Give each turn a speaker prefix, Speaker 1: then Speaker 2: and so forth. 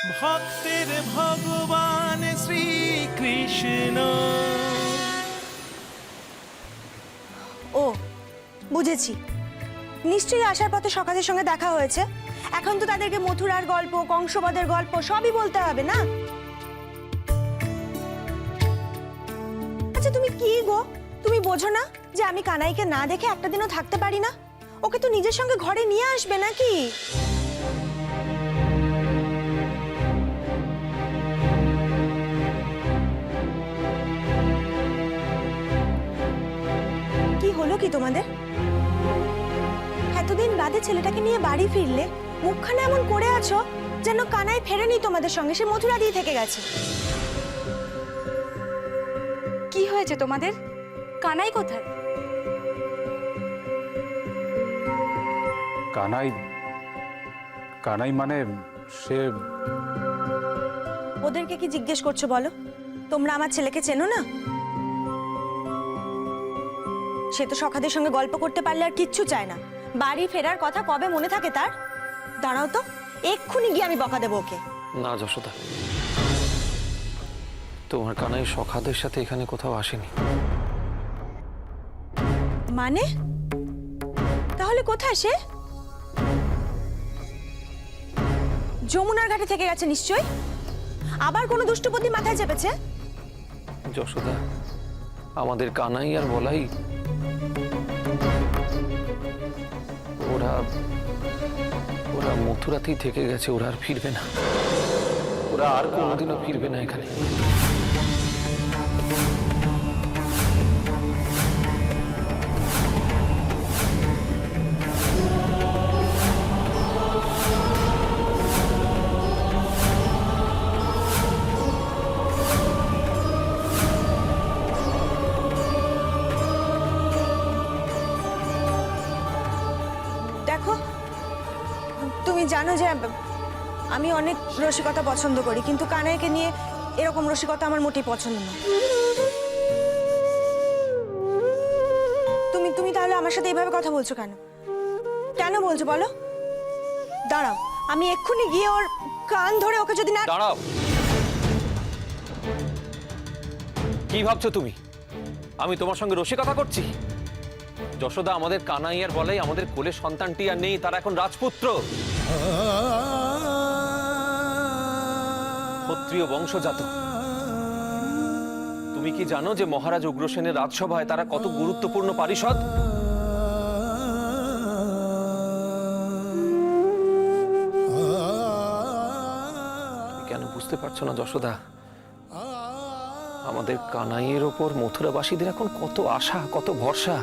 Speaker 1: ভক্তের ভগবান শ্রীকৃষ্ণ।
Speaker 2: ও বুঝেছি, নিশ্চয়ই আসার পথে সকালের সঙ্গে দেখা হয়েছে। এখন তো তাদেরকে মথুরার গল্প, কংসবধের গল্প সবই বলতে হবে না? আচ্ছা তুমি কি গো, তুমি বোঝো না যে আমি কানাইকে না দেখে একটা দিনও থাকতে পারি না? ওকে তো নিজের সঙ্গে ঘরে নিয়ে আসবে নাকি? কি হলো কি তোমাদের? এতদিন বাদে ছেলেটাকে নিয়ে বাড়ি ফিরলে মুখখানে এমন করে আছো যেন কানাই ফেরেনি তোমাদের সঙ্গে, সে মথুরা দিয়ে থেকে গেছে।
Speaker 3: কি হয়েছে তোমাদের? কানাই কোথায়?
Speaker 4: কানাই? কানাই মানে সে?
Speaker 2: ওদেরকে কি জিজ্ঞেস করছো বলো? তোমরা আমার ছেলেকে চেনো না? সে তো সখাদের সঙ্গে গল্প করতে পারলে আর কিচ্ছু চায় না। বাড়ি ফেরার কথা কবে মনে থাকে তার? দাঁড়াও তো, এক্ষুনি গিয়ে আমি বকা দেবো ওকে।
Speaker 5: না যশোদা, তোমার কানাই সখাদের সাথে এখানে কোথাও আসেনি।
Speaker 2: মানে? তাহলে কোথায় সে? যমুনার ঘাটে থেকে গেছে নিশ্চয়ই। আবার কোনো দুষ্টুপতি মাথায় চেপেছে।
Speaker 5: যশোদা, আমাদের কানাই আর বলাই ওরা ওরা মথুরাতেই থেকে গেছে। ওরা আর ফিরবে না। ওরা আর কোনোদিনও ফিরবে না এখানে।
Speaker 2: দেখো, তুমি জানো যে আমি অনেক রসিকতা পছন্দ করি, কিন্তু কানাইকে নিয়ে এরকম রসিকতা আমার মোটেই পছন্দ না। তুমি তুমি তাহলে আমার সাথে এইভাবে কথা বলছো কেন? কেন বলছো বলো? দাঁড়াও, আমি এক্ষুনি গিয়ে ওর কান ধরে ওকে যদি না...
Speaker 5: দাঁড়াও, কি ভাবছো তুমি? আমি তোমার সঙ্গে রসিকতা করছি? যশোদা, আমাদের কানাই আর বলাই আমাদের কোলে সন্তানটি আর নেই, তারা এখন রাজপুত্র, ক্ষত্রিয় বংশজাত। তুমি কি জানো যে মহারাজ উগ্রসেনের রাজসভায় তারা কত গুরুত্বপূর্ণ পারিষদ? তুমি কেন বুঝতে পারছো না যশোদা? আমাদের কানাইয়ের ওপর মথুরাবাসীদের এখন কত আশা, কত ভরসা।